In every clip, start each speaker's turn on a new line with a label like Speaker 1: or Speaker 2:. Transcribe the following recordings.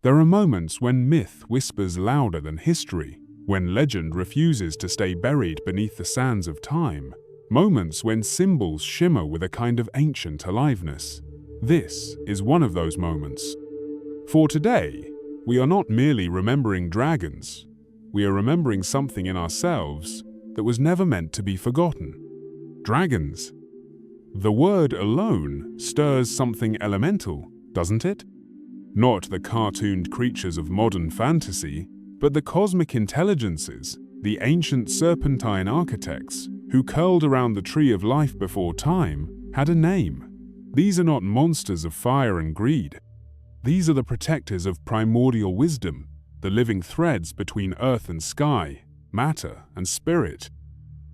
Speaker 1: There are moments when myth whispers louder than history, when legend refuses to stay buried beneath the sands of time, moments when symbols shimmer with a kind of ancient aliveness. This is one of those moments. For today, we are not merely remembering dragons, we are remembering something in ourselves that was never meant to be forgotten. Dragons. The word alone stirs something elemental, doesn't it? Not the cartooned creatures of modern fantasy, but the cosmic intelligences, the ancient serpentine architects, who curled around the tree of life before time, had a name. These are not monsters of fire and greed. These are the protectors of primordial wisdom, the living threads between earth and sky, matter and spirit.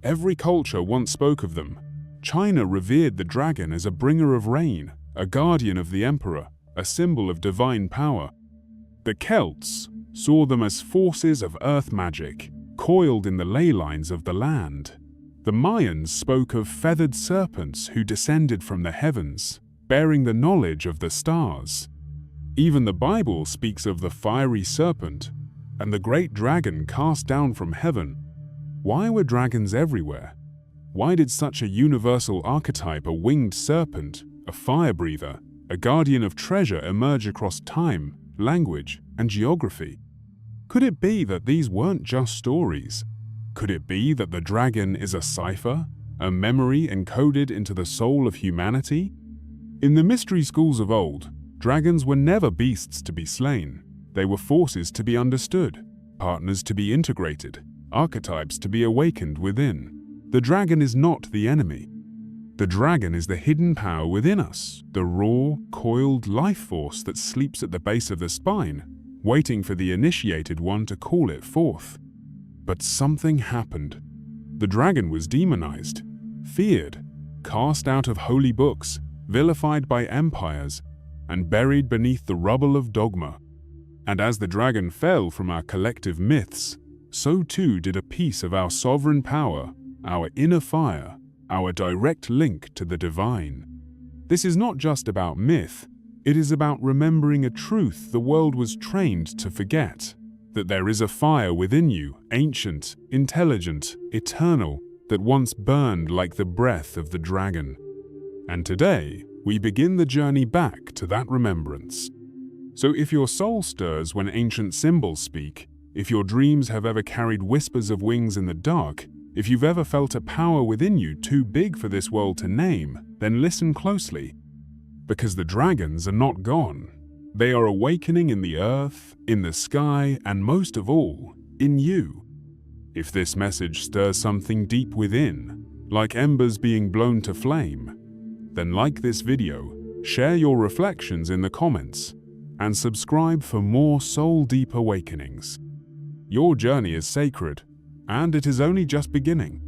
Speaker 1: Every culture once spoke of them. China revered the dragon as a bringer of rain, a guardian of the emperor, a symbol of divine power. The Celts saw them as forces of earth magic, coiled in the ley lines of the land. The Mayans spoke of feathered serpents who descended from the heavens, bearing the knowledge of the stars. Even the Bible speaks of the fiery serpent and the great dragon cast down from heaven. Why were dragons everywhere? Why did such a universal archetype, a winged serpent, a fire breather, a guardian of treasure, emerge across time, language, and geography? Could it be that these weren't just stories? Could it be that the dragon is a cipher, a memory encoded into the soul of humanity? In the mystery schools of old, dragons were never beasts to be slain. They were forces to be understood, partners to be integrated, archetypes to be awakened within. The dragon is not the enemy. The dragon is the hidden power within us, the raw, coiled life force that sleeps at the base of the spine, waiting for the initiated one to call it forth. But something happened. The dragon was demonized, feared, cast out of holy books, vilified by empires, and buried beneath the rubble of dogma. And as the dragon fell from our collective myths, so too did a piece of our sovereign power, our inner fire, our direct link to the divine. This is not just about myth, it is about remembering a truth the world was trained to forget, that there is a fire within you, ancient, intelligent, eternal, that once burned like the breath of the dragon. And today, we begin the journey back to that remembrance. So if your soul stirs when ancient symbols speak, if your dreams have ever carried whispers of wings in the dark, if you've ever felt a power within you too big for this world to name, then listen closely. Because the dragons are not gone. They are awakening in the earth, in the sky, and most of all, in you. If this message stirs something deep within, like embers being blown to flame, then like this video, share your reflections in the comments, and subscribe for more soul-deep awakenings. Your journey is sacred, and it is only just beginning.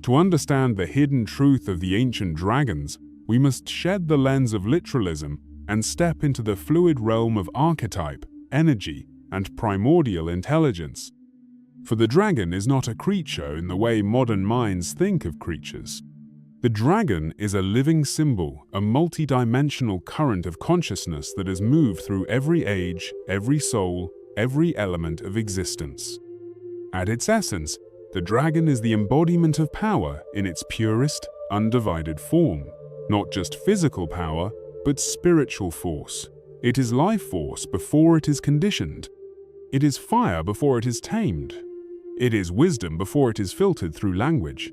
Speaker 1: To understand the hidden truth of the ancient dragons, we must shed the lens of literalism and step into the fluid realm of archetype, energy, and primordial intelligence. For the dragon is not a creature in the way modern minds think of creatures. The dragon is a living symbol, a multi-dimensional current of consciousness that has moved through every age, every soul, every element of existence. At its essence, the dragon is the embodiment of power in its purest, undivided form. Not just physical power, but spiritual force. It is life force before it is conditioned. It is fire before it is tamed. It is wisdom before it is filtered through language.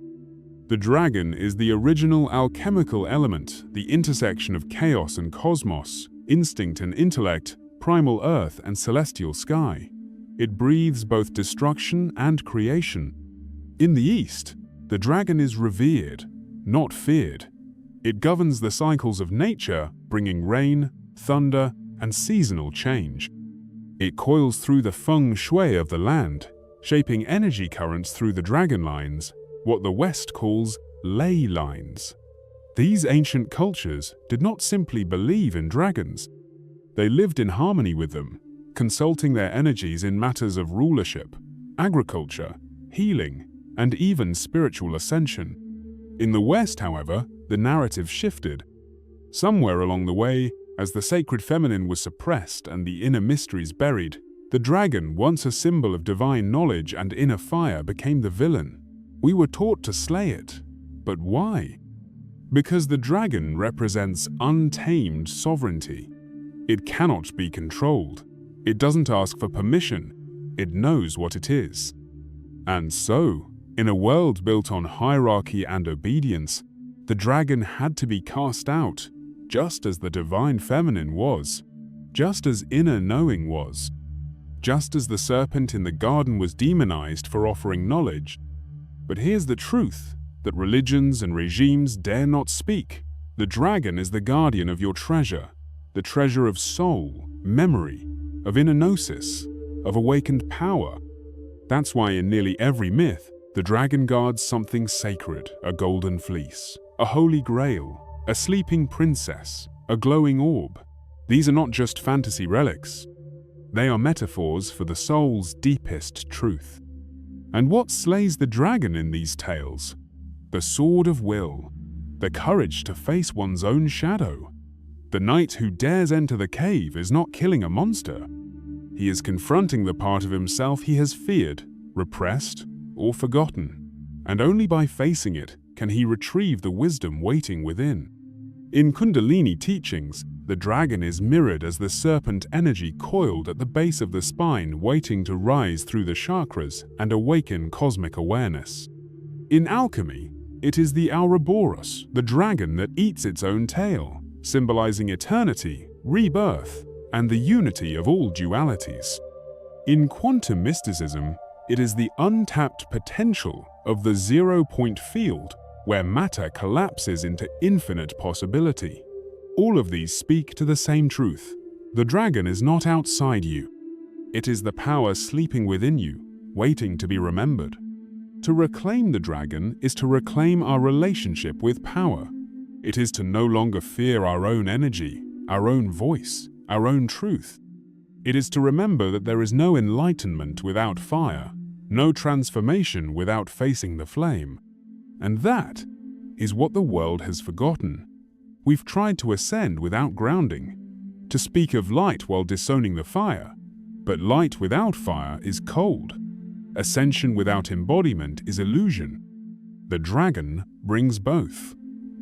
Speaker 1: The dragon is the original alchemical element, the intersection of chaos and cosmos, instinct and intellect, primal earth and celestial sky. It breathes both destruction and creation. In the East, the dragon is revered, not feared. It governs the cycles of nature, bringing rain, thunder, and seasonal change. It coils through the feng shui of the land, shaping energy currents through the dragon lines, what the West calls ley lines. These ancient cultures did not simply believe in dragons. They lived in harmony with them, consulting their energies in matters of rulership, agriculture, healing, and even spiritual ascension. In the West, however, the narrative shifted. Somewhere along the way, As the sacred feminine was suppressed and the inner mysteries buried, the dragon, once a symbol of divine knowledge and inner fire, became the villain. We were taught to slay it. But why? Because the dragon represents untamed sovereignty. It cannot be controlled. It doesn't ask for permission. It knows what it is. And so, in a world built on hierarchy and obedience, the dragon had to be cast out, just as the divine feminine was, just as inner knowing was, just as the serpent in the garden was demonized for offering knowledge. But here's the truth that religions and regimes dare not speak. The dragon is the guardian of your treasure, the treasure of soul, memory, of inner gnosis, of awakened power. That's why in nearly every myth, the dragon guards something sacred, a golden fleece, a holy grail, a sleeping princess, a glowing orb. These are not just fantasy relics. They are metaphors for the soul's deepest truth. And what slays the dragon in these tales? The sword of will, the courage to face one's own shadow. The knight who dares enter the cave is not killing a monster. He is confronting the part of himself he has feared, repressed, or forgotten. And only by facing it can he retrieve the wisdom waiting within. In Kundalini teachings, the dragon is mirrored as the serpent energy coiled at the base of the spine, waiting to rise through the chakras and awaken cosmic awareness. In alchemy, it is the Ouroboros, the dragon that eats its own tail, symbolizing eternity, rebirth, and the unity of all dualities. In quantum mysticism, it is the untapped potential of the zero-point field, where matter collapses into infinite possibility. All of these speak to the same truth. The dragon is not outside you. It is the power sleeping within you, waiting to be remembered. To reclaim the dragon is to reclaim our relationship with power. It is to no longer fear our own energy, our own voice, our own truth. It is to remember that there is no enlightenment without fire, no transformation without facing the flame. And that is what the world has forgotten. We've tried to ascend without grounding, to speak of light while disowning the fire. But light without fire is cold. Ascension without embodiment is illusion. The dragon brings both.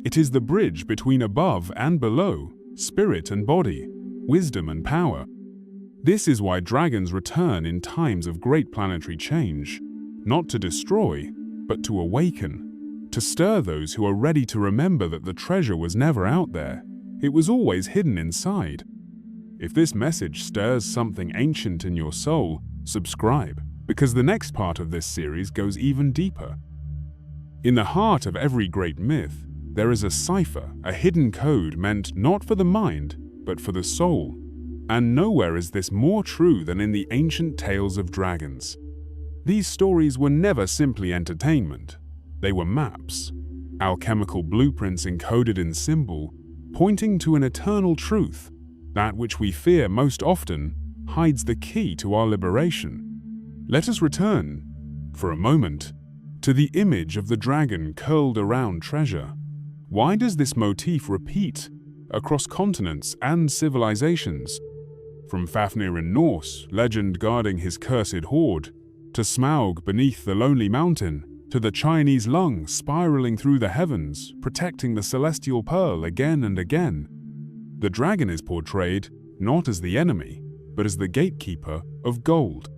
Speaker 1: It is the bridge between above and below, spirit and body, wisdom and power. This is why dragons return in times of great planetary change, not to destroy, but to awaken. To stir those who are ready to remember that the treasure was never out there. It was always hidden inside. If this message stirs something ancient in your soul, subscribe, because the next part of this series goes even deeper. In the heart of every great myth, there is a cipher, a hidden code meant not for the mind, but for the soul. And nowhere is this more true than in the ancient tales of dragons. These stories were never simply entertainment. They were maps, alchemical blueprints encoded in symbol, pointing to an eternal truth. That which we fear most often hides the key to our liberation. Let us return, for a moment, to the image of the dragon curled around treasure. Why does this motif repeat across continents and civilizations? From Fafnir in Norse, legend guarding his cursed hoard, to Smaug beneath the lonely mountain, to the Chinese lung spiraling through the heavens, protecting the celestial pearl again and again. The dragon is portrayed not as the enemy, but as the gatekeeper of gold.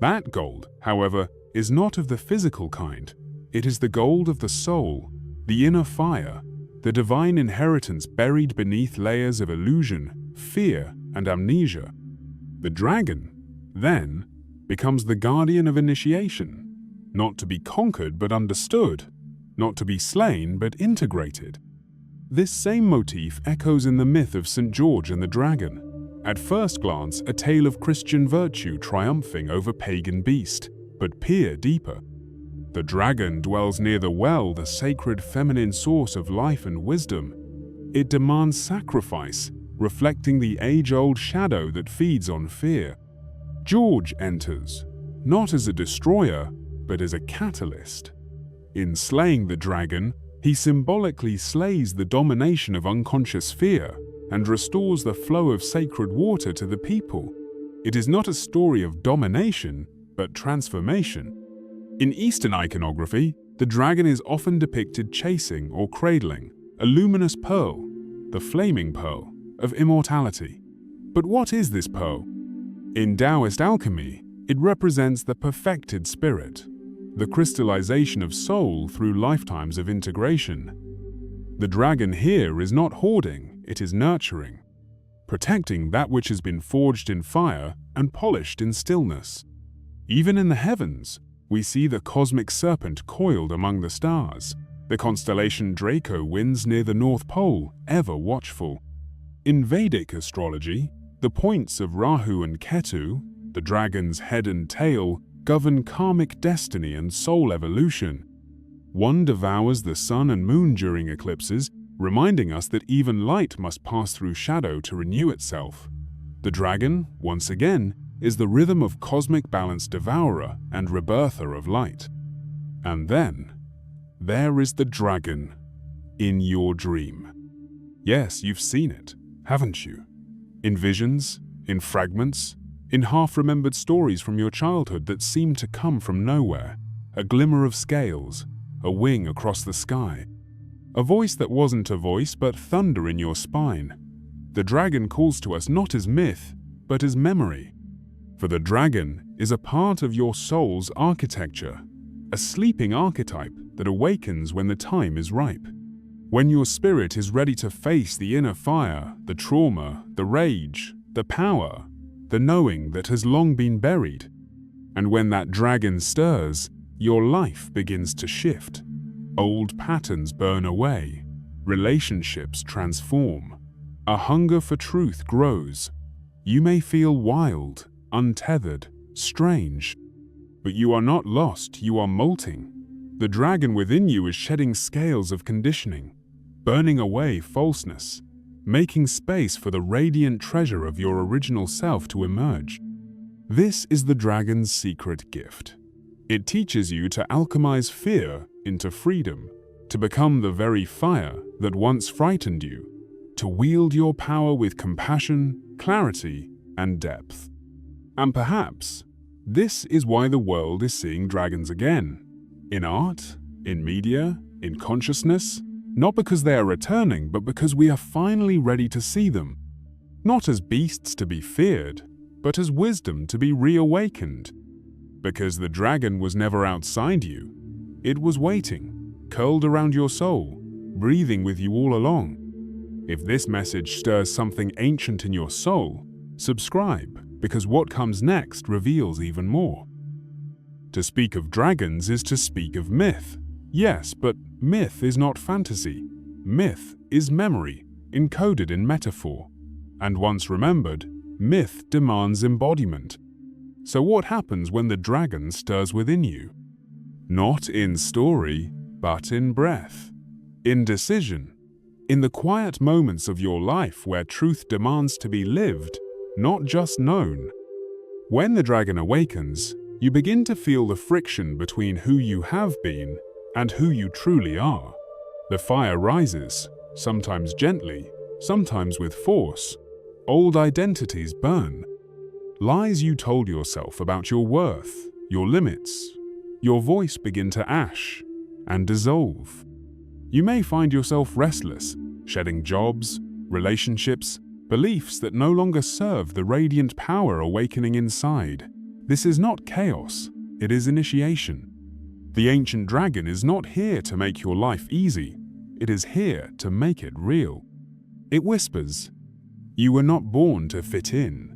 Speaker 1: That gold, however, is not of the physical kind. It is the gold of the soul, the inner fire, the divine inheritance buried beneath layers of illusion, fear, and amnesia. The dragon, then, becomes the guardian of initiation, not to be conquered but understood, not to be slain but integrated. This same motif echoes in the myth of St. George and the Dragon. At first glance, a tale of Christian virtue triumphing over pagan beast, but peer deeper. The dragon dwells near the well, the sacred feminine source of life and wisdom. It demands sacrifice, reflecting the age-old shadow that feeds on fear. George enters, not as a destroyer, but as a catalyst. In slaying the dragon, he symbolically slays the domination of unconscious fear and restores the flow of sacred water to the people. It is not a story of domination, but transformation. In Eastern iconography, the dragon is often depicted chasing or cradling a luminous pearl, the flaming pearl of immortality. But what is this pearl? In Taoist alchemy, it represents the perfected spirit, the crystallization of soul through lifetimes of integration. The dragon here is not hoarding, it is nurturing, protecting that which has been forged in fire and polished in stillness. Even in the heavens, we see the cosmic serpent coiled among the stars, the constellation Draco winds near the North Pole, ever watchful. In Vedic astrology, the points of Rahu and Ketu, the dragon's head and tail, govern karmic destiny and soul evolution. One devours the sun and moon during eclipses, reminding us that even light must pass through shadow to renew itself. The dragon, once again, is the rhythm of cosmic balance devourer and rebirther of light. And then, there is the dragon in your dream. Yes, you've seen it, haven't you? In visions, in fragments, in half-remembered stories from your childhood that seem to come from nowhere, a glimmer of scales, a wing across the sky, a voice that wasn't a voice but thunder in your spine. The dragon calls to us not as myth, but as memory. For the dragon is a part of your soul's architecture, a sleeping archetype that awakens when the time is ripe. When your spirit is ready to face the inner fire, the trauma, the rage, the power, the knowing that has long been buried. And when that dragon stirs, your life begins to shift. Old patterns burn away, relationships transform, a hunger for truth grows. You may feel wild, untethered, strange, but you are not lost, you are molting. The dragon within you is shedding scales of conditioning, burning away falseness, making space for the radiant treasure of your original self to emerge. This is the dragon's secret gift. It teaches you to alchemize fear into freedom, to become the very fire that once frightened you, to wield your power with compassion, clarity, and depth. And perhaps this is why the world is seeing dragons again. In art, in media, in consciousness, not because they are returning, but because we are finally ready to see them. Not as beasts to be feared, but as wisdom to be reawakened. Because the dragon was never outside you. It was waiting, curled around your soul, breathing with you all along. If this message stirs something ancient in your soul, subscribe, because what comes next reveals even more. To speak of dragons is to speak of myth. Yes, but myth is not fantasy. Myth is memory, encoded in metaphor. And once remembered, myth demands embodiment. So what happens when the dragon stirs within you? Not in story, but in breath, in decision, in the quiet moments of your life where truth demands to be lived, not just known. When the dragon awakens, you begin to feel the friction between who you have been and who you truly are. The fire rises, sometimes gently, sometimes with force. Old identities burn. Lies you told yourself about your worth, your limits, your voice begin to ash and dissolve. You may find yourself restless, shedding jobs, relationships, beliefs that no longer serve the radiant power awakening inside. This is not chaos, it is initiation. The ancient dragon is not here to make your life easy, it is here to make it real. It whispers, "You were not born to fit in.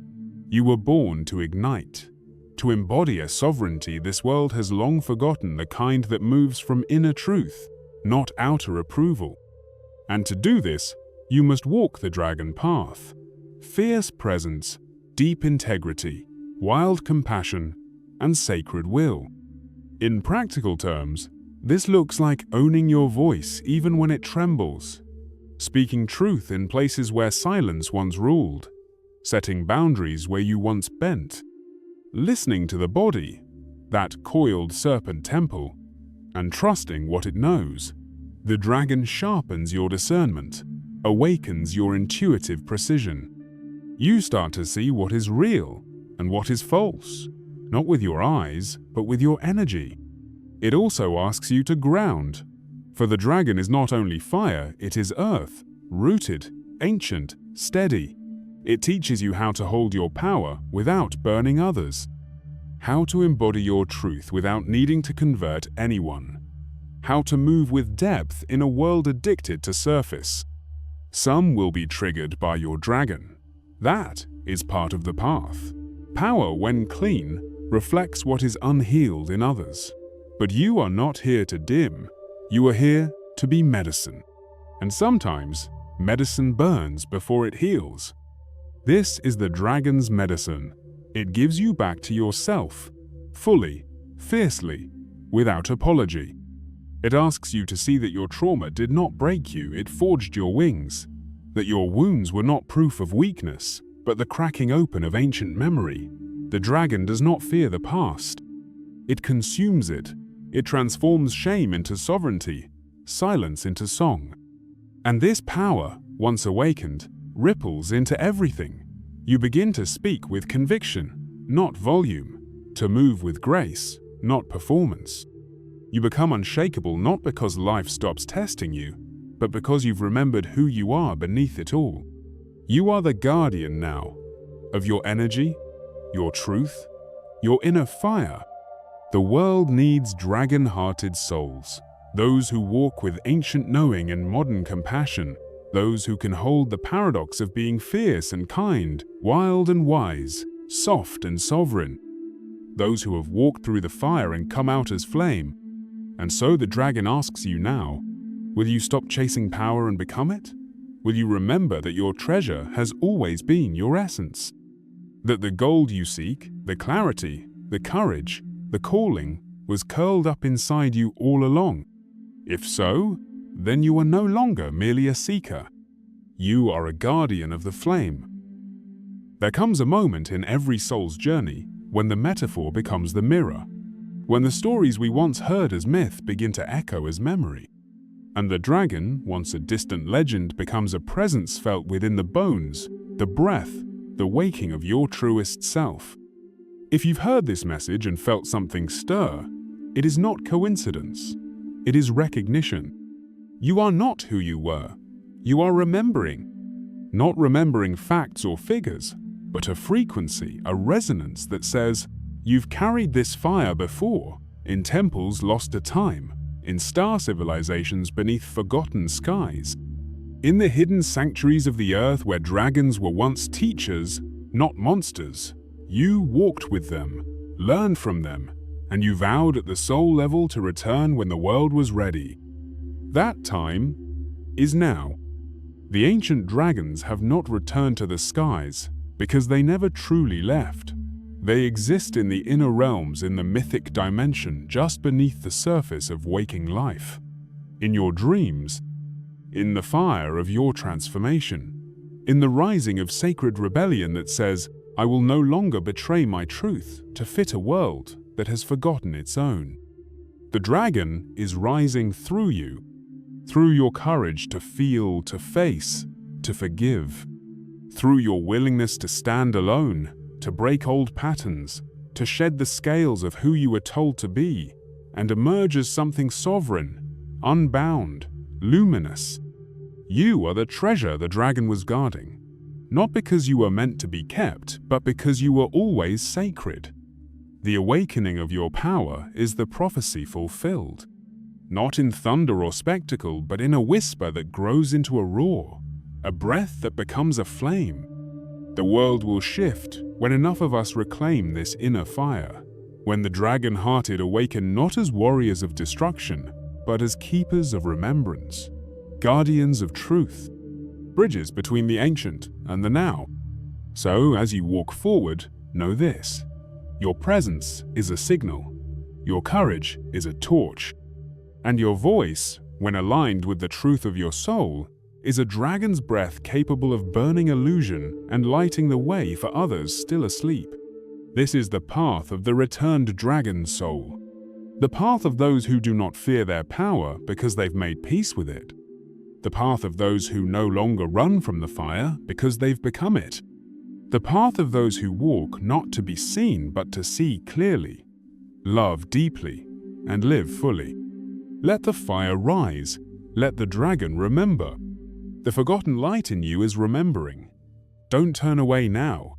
Speaker 1: You were born to ignite, to embody a sovereignty this world has long forgotten, the kind that moves from inner truth, not outer approval. And to do this, you must walk the dragon path. Fierce presence, deep integrity, wild compassion, and sacred will. In practical terms, this looks like owning your voice even when it trembles, speaking truth in places where silence once ruled, setting boundaries where you once bent, listening to the body, that coiled serpent temple, and trusting what it knows. The dragon sharpens your discernment, awakens your intuitive precision. You start to see what is real and what is false, not with your eyes, but with your energy. It also asks you to ground, for the dragon is not only fire, it is earth, rooted, ancient, steady. It teaches you how to hold your power without burning others, how to embody your truth without needing to convert anyone, how to move with depth in a world addicted to surface. Some will be triggered by your dragon. That is part of the path. Power, when clean, reflects what is unhealed in others. But you are not here to dim. You are here to be medicine. And sometimes, medicine burns before it heals. This is the dragon's medicine. It gives you back to yourself, fully, fiercely, without apology. It asks you to see that your trauma did not break you, it forged your wings. That your wounds were not proof of weakness, but the cracking open of ancient memory. The dragon does not fear the past. It consumes it. It transforms shame into sovereignty, silence into song. And this power, once awakened, ripples into everything. You begin to speak with conviction, not volume, to move with grace, not performance. You become unshakable not because life stops testing you, but because you've remembered who you are beneath it all. You are the guardian now of your energy, your truth, your inner fire. The world needs dragon-hearted souls, those who walk with ancient knowing and modern compassion, those who can hold the paradox of being fierce and kind, wild and wise, soft and sovereign, those who have walked through the fire and come out as flame. And so the dragon asks you now, will you stop chasing power and become it? Will you remember that your treasure has always been your essence? That the gold you seek, the clarity, the courage, the calling, was curled up inside you all along? If so, then you are no longer merely a seeker. You are a guardian of the flame. There comes a moment in every soul's journey when the metaphor becomes the mirror, when the stories we once heard as myth begin to echo as memory. And the dragon, once a distant legend, becomes a presence felt within the bones, the breath, the waking of your truest self. If you've heard this message and felt something stir, it is not coincidence. It is recognition. You are not who you were. You are remembering. Not remembering facts or figures, but a frequency, a resonance that says, you've carried this fire before, in temples lost to time, in star civilizations beneath forgotten skies, in the hidden sanctuaries of the earth where dragons were once teachers, not monsters. You walked with them, learned from them, and you vowed at the soul level to return when the world was ready. That time is now. The ancient dragons have not returned to the skies because they never truly left. They exist in the inner realms, in the mythic dimension just beneath the surface of waking life. In your dreams, in the fire of your transformation, in the rising of sacred rebellion that says, I will no longer betray my truth to fit a world that has forgotten its own. The dragon is rising through you, through your courage to feel, to face, to forgive, through your willingness to stand alone, to break old patterns, to shed the scales of who you were told to be, and emerge as something sovereign, unbound, luminous. You are the treasure the dragon was guarding, not because you were meant to be kept, but because you were always sacred. The awakening of your power is the prophecy fulfilled, not in thunder or spectacle, but in a whisper that grows into a roar, a breath that becomes a flame. The world will shift when enough of us reclaim this inner fire, when the dragon-hearted awaken not as warriors of destruction, but as keepers of remembrance, guardians of truth, bridges between the ancient and the now. So, as you walk forward, know this: your presence is a signal, your courage is a torch, and your voice, when aligned with the truth of your soul, is a dragon's breath capable of burning illusion and lighting the way for others still asleep. This is the path of the returned dragon soul, the path of those who do not fear their power because they've made peace with it, The path of those who no longer run from the fire because they've become it. The path of those who walk not to be seen but to see clearly, love deeply, and live fully. Let the fire rise. Let the dragon remember. The forgotten light in you is remembering. Don't turn away now.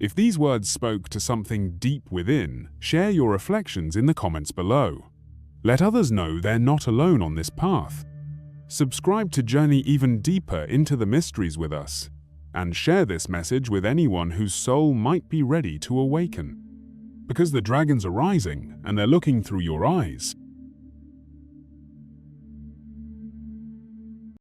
Speaker 1: If these words spoke to something deep within, share your reflections in the comments below. Let others know they're not alone on this path. Subscribe to journey even deeper into the mysteries with us, and share this message with anyone whose soul might be ready to awaken. Because the dragons are rising, and they're looking through your eyes.